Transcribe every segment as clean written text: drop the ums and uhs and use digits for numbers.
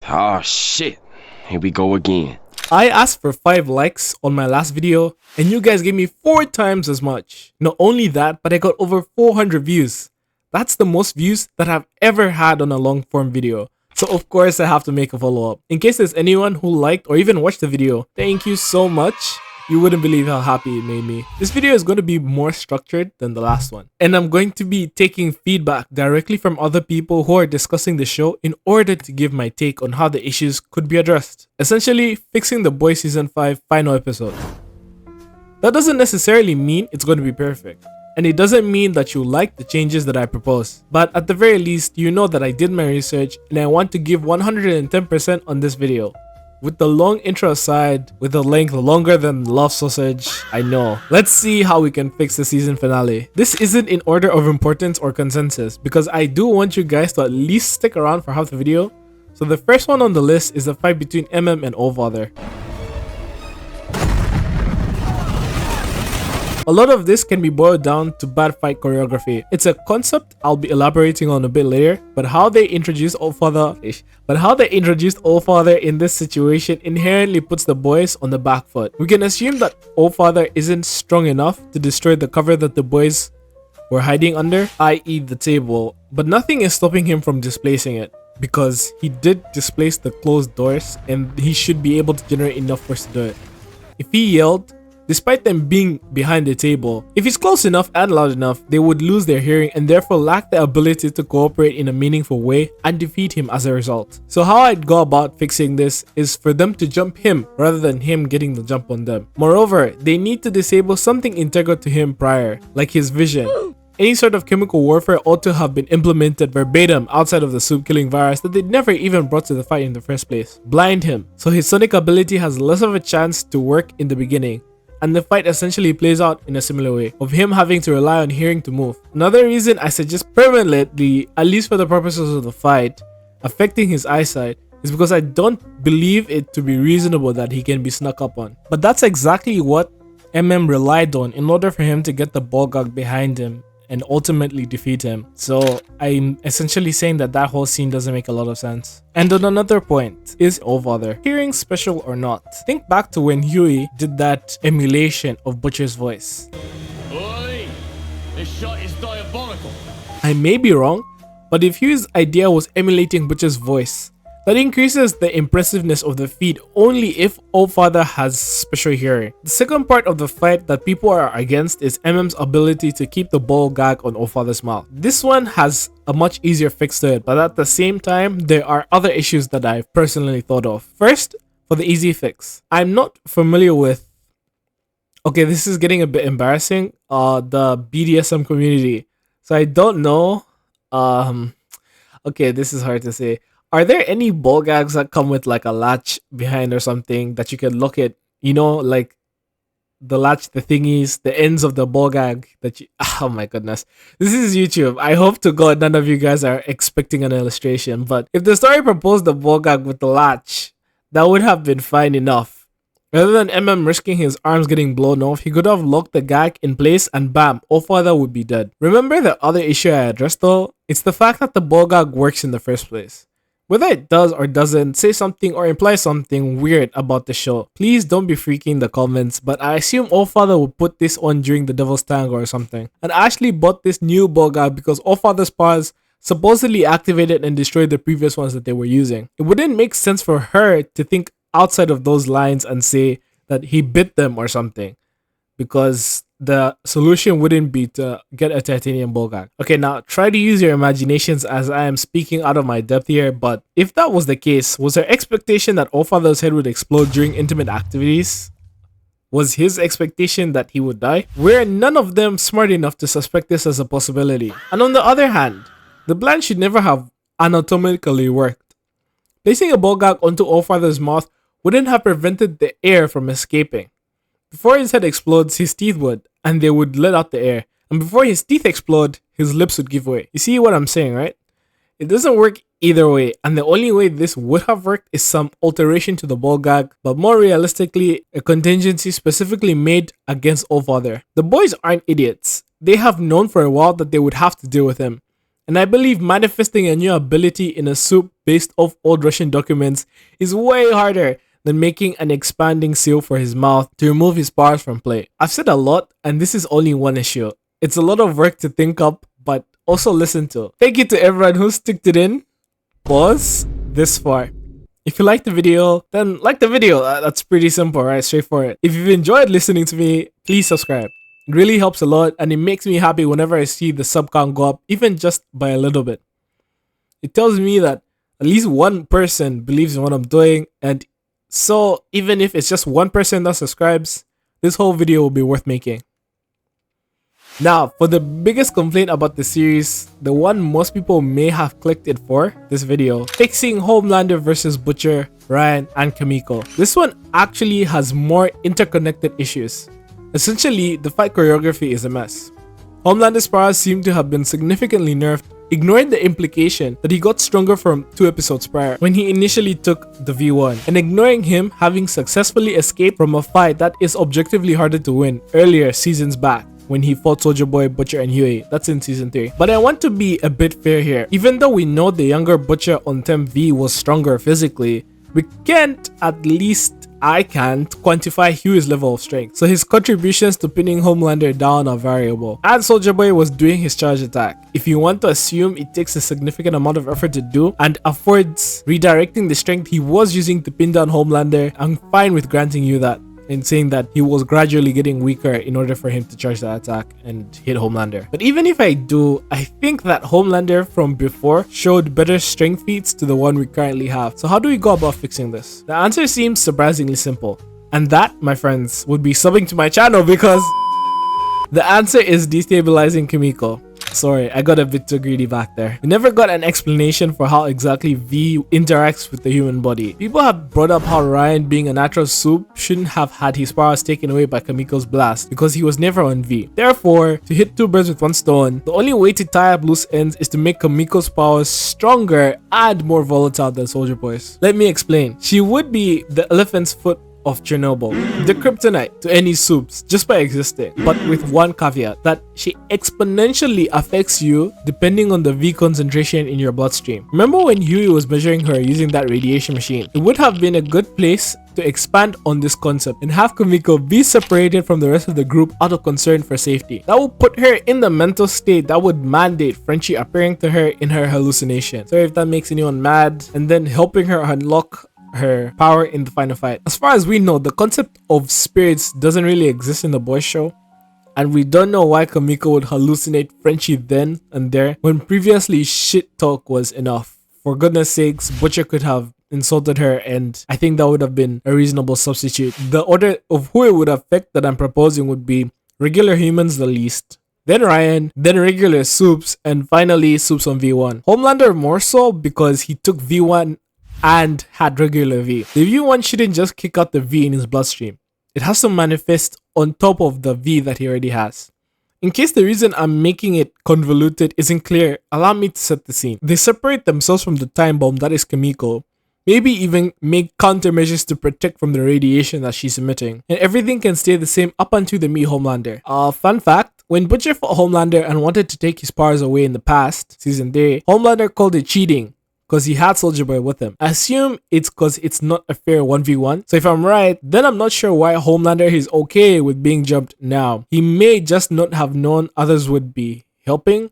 Oh shit, here we go again. I asked for 5 likes on my last video and you guys gave me 4 times as much. Not only that, but I got over 400 views. That's the most views that I've ever had on a long form video. So of course I have to make a follow up. In case there's anyone who liked or even watched the video, thank you so much. You wouldn't believe how happy it made me. This video is going to be more structured than the last one. And I'm going to be taking feedback directly from other people who are discussing the show in order to give my take on how the issues could be addressed. Essentially, fixing The Boys Season 5 final episode. That doesn't necessarily mean it's going to be perfect. And it doesn't mean that you like the changes that I propose. But at the very least, you know that I did my research and I want to give 110% on this video. With the long intro aside, with the length longer than Love Sausage, I know. Let's see how we can fix the season finale. This isn't in order of importance or consensus because I do want you guys to at least stick around for half the video. So the first one on the list is the fight between MM and Allfather. A lot of this can be boiled down to bad fight choreography. It's a concept I'll be elaborating on a bit later, but how they introduced Allfather in this situation inherently puts the boys on the back foot. We can assume that Allfather isn't strong enough to destroy the cover that the boys were hiding under, i.e. the table, but nothing is stopping him from displacing it, because he did displace the closed doors and he should be able to generate enough force to do it. If he yelled, despite them being behind the table, if he's close enough and loud enough, they would lose their hearing and therefore lack the ability to cooperate in a meaningful way and defeat him as a result. So how I'd go about fixing this is for them to jump him rather than him getting the jump on them. Moreover, they need to disable something integral to him prior, like his vision. Any sort of chemical warfare ought to have been implemented verbatim outside of the soup killing virus that they never even brought to the fight in the first place. Blind him, so his sonic ability has less of a chance to work in the beginning. And the fight essentially plays out in a similar way, of him having to rely on hearing to move. Another reason I suggest permanently, at least for the purposes of the fight, affecting his eyesight is because I don't believe it to be reasonable that he can be snuck up on. But that's exactly what MM relied on in order for him to get the ball gag behind him and ultimately defeat him. So I'm essentially saying that that whole scene doesn't make a lot of sense. And on another point, is Allfather hearing special or not? Think back to when Huey did that emulation of Butcher's voice. Oi! This shot is diabolical. I may be wrong, but if Huey's idea was emulating Butcher's voice, that increases the impressiveness of the feat only if Allfather has special hearing. The second part of the fight that people are against is MM's ability to keep the ball gag on Allfather's mouth. This one has a much easier fix to it, but at the same time, there are other issues that I've personally thought of. First, for the easy fix, I'm not familiar with, okay, this is getting a bit embarrassing, the BDSM community. So I don't know, okay, this is hard to say. Are there any ball gags that come with like a latch behind or something that you can look at, you know, like the latch, the thingies, the ends of the ball gag that you, oh my goodness. This is YouTube. I hope to God none of you guys are expecting an illustration, but if the story proposed the ball gag with the latch, that would have been fine enough. Rather than MM risking his arms getting blown off, he could have locked the gag in place and bam, Allfather would be dead. Remember the other issue I addressed though? It's the fact that the ball gag works in the first place. Whether it does or doesn't say something or imply something weird about the show, please don't be freaking the comments, but I assume Allfather would put this on during the Devil's Tango or something. And I actually bought this new ball gag because Allfather's powers supposedly activated and destroyed the previous ones that they were using. It wouldn't make sense for her to think outside of those lines and say that he bit them or something, because the solution wouldn't be to get a titanium ball gag. Okay, now try to use your imaginations as I am speaking out of my depth here, but if that was the case, was her expectation that Allfather's head would explode during intimate activities? Was his expectation that he would die? Were none of them smart enough to suspect this as a possibility? And on the other hand, the plan should never have anatomically worked. Placing a ball gag onto Allfather's mouth wouldn't have prevented the air from escaping. Before his head explodes, his teeth would, and they would let out the air. And before his teeth explode, his lips would give way. You see what I'm saying, right? It doesn't work either way, and the only way this would have worked is some alteration to the ball gag, but more realistically, a contingency specifically made against Allfather. The boys aren't idiots. They have known for a while that they would have to deal with him. And I believe manifesting a new ability in a soup based off old Russian documents is way harder than making an expanding seal for his mouth to remove his powers from play. I've said a lot, and this is only one issue. It's a lot of work to think up, but also listen to. Thank you to everyone who stuck it in. Pause this far. If you liked the video, then like the video. That's pretty simple, right? Straightforward. If you've enjoyed listening to me, please subscribe. It really helps a lot, and it makes me happy whenever I see the sub count go up, even just by a little bit. It tells me that at least one person believes in what I'm doing, and so even if it's just one person that subscribes, this whole video will be worth making. Now, for the biggest complaint about the series, the one most people may have clicked it for this video, fixing Homelander versus Butcher, Ryan, and Kamiko. This one actually has more interconnected issues. Essentially, the fight choreography is a mess. Homelander's powers seem to have been significantly nerfed, ignoring the implication that he got stronger from 2 episodes prior when he initially took the V1, and ignoring him having successfully escaped from a fight that is objectively harder to win earlier seasons back when he fought Soulja Boy, Butcher, and Huey. That's in season 3. But I want to be a bit fair here. Even though we know the younger Butcher on Temp V was stronger physically, we can't, at least I can't, quantify Huey's level of strength. So his contributions to pinning Homelander down are variable. And Soulja Boy was doing his charge attack. If you want to assume it takes a significant amount of effort to do and affords redirecting the strength he was using to pin down Homelander, I'm fine with granting you that and saying that he was gradually getting weaker in order for him to charge the attack and hit Homelander. But even if I do, I think that Homelander from before showed better strength feats to the one we currently have. So how do we go about fixing this? The answer seems surprisingly simple. And that, my friends, would be subbing to my channel, because the answer is destabilizing Kamiko. Sorry, I got a bit too greedy back there. We never got an explanation for how exactly V interacts with the human body. People have brought up how Ryan, being a natural soup, shouldn't have had his powers taken away by Kamiko's blast because he was never on V. Therefore, to hit 2 birds with 1 stone, the only way to tie up loose ends is to make Kamiko's powers stronger and more volatile than Soulja Boy's. Let me explain. She would be the elephant's foot of Chernobyl, the kryptonite to any soups just by existing, but with one caveat, that she exponentially affects you depending on the V concentration in your bloodstream. Remember when Huey was measuring her using that radiation machine? It would have been a good place to expand on this concept and have Kamiko be separated from the rest of the group out of concern for safety. That would put her in the mental state that would mandate Frenchie appearing to her in her hallucination. Sorry if that makes anyone mad, and then helping her unlock her power in the final fight. As far as we know, the concept of spirits doesn't really exist in the boys show, and we don't know why Kamiko would hallucinate Frenchie then and there when previously shit talk was enough. For goodness sakes, Butcher could have insulted her, and I think that would have been a reasonable substitute. The order of who it would affect that I'm proposing would be regular humans the least, then Ryan, then regular soups, and finally soups on V1. Homelander more so because he took V1 and had regular V. The V1 shouldn't just kick out the V in his bloodstream. It has to manifest on top of the V that he already has. In case the reason I'm making it convoluted isn't clear, allow me to set the scene. They separate themselves from the time bomb that is Kamiko, maybe even make countermeasures to protect from the radiation that she's emitting, and everything can stay the same up until they meet Homelander. Fun fact, when Butcher fought Homelander and wanted to take his powers away in the past, season 3, Homelander called it cheating because he had Soulja Boy with him. I assume it's because it's not a fair 1v1. So if I'm right, then I'm not sure why Homelander is okay with being jumped now. He may just not have known others would be helping,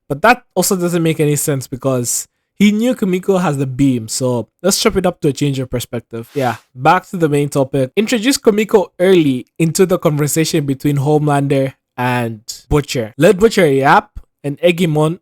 but that also doesn't make any sense because he knew Kamiko has the beam. So let's chop it up to a change of perspective. Yeah, back to the main topic. Introduce Kamiko early into the conversation between Homelander and Butcher. Let Butcher yap and egg him on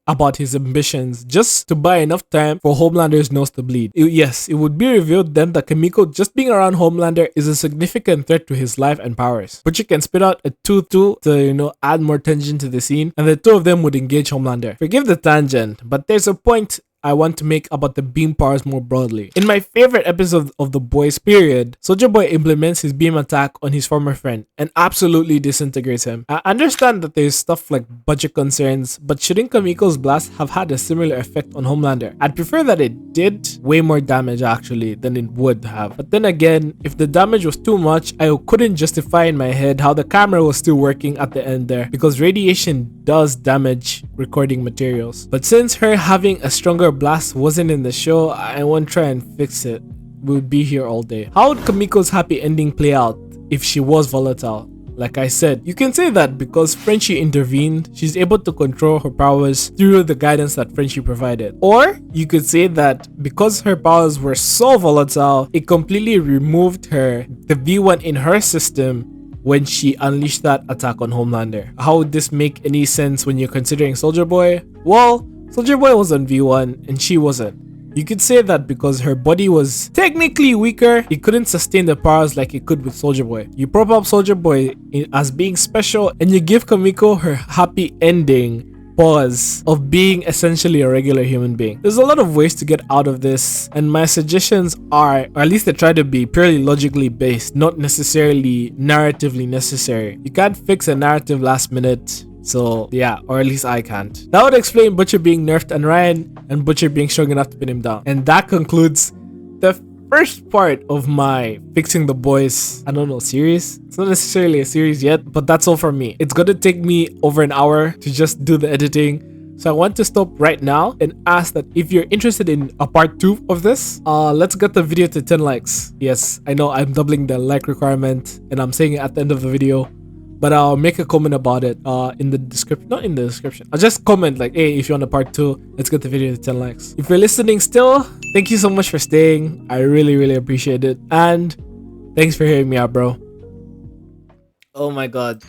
about his ambitions just to buy enough time for Homelander's nose to bleed. Yes, it would be revealed then that Kamiko just being around Homelander is a significant threat to his life and powers. Butcher can spit out a 2-2 to, add more tension to the scene, and the two of them would engage Homelander. Forgive the tangent, but there's a point I want to make about the beam powers more broadly. In my favorite episode of The Boys period, Soulja Boy implements his beam attack on his former friend and absolutely disintegrates him. I understand that there's stuff like budget concerns, but shouldn't Kamiko's blast have had a similar effect on Homelander? I'd prefer that it did way more damage actually than it would have. But then again, if the damage was too much, I couldn't justify in my head how the camera was still working at the end there, because radiation does damage recording materials. But since her having a stronger blast wasn't in the show, I won't try and fix it. We'll be here all day. How would Kamiko's happy ending play out if she was volatile? Like I said, you can say that because Frenchie intervened, she's able to control her powers through the guidance that Frenchie provided. Or you could say that because her powers were so volatile, it completely removed the V1 in her system when she unleashed that attack on Homelander. How would this make any sense when you're considering Soldier Boy? Well, Soldier Boy was on V1 and she wasn't. You could say that because her body was technically weaker, it couldn't sustain the powers like it could with Soldier Boy. You prop up Soldier Boy as being special and you give Kamiko her happy ending pause of being essentially a regular human being. There's a lot of ways to get out of this, and my suggestions are, or at least they try to be, purely logically based, not necessarily narratively necessary. You can't fix a narrative last minute. So yeah, or at least I can't. That would explain Butcher being nerfed and Ryan, and Butcher being strong enough to pin him down. And that concludes the first part of my Fixing the Boys, I don't know, series. It's not necessarily a series yet, but that's all from me. It's gonna take me over an hour to just do the editing. So I want to stop right now and ask that if you're interested in a part 2 of this, let's get the video to 10 likes. Yes, I know I'm doubling the like requirement and I'm saying it at the end of the video. But I'll make a comment about it in the description. Not in the description. I'll just comment like, hey, if you want a part 2, let's get the video to 10 likes. If you're listening still, thank you so much for staying. I really, really appreciate it. And thanks for hearing me out, bro. Oh my god.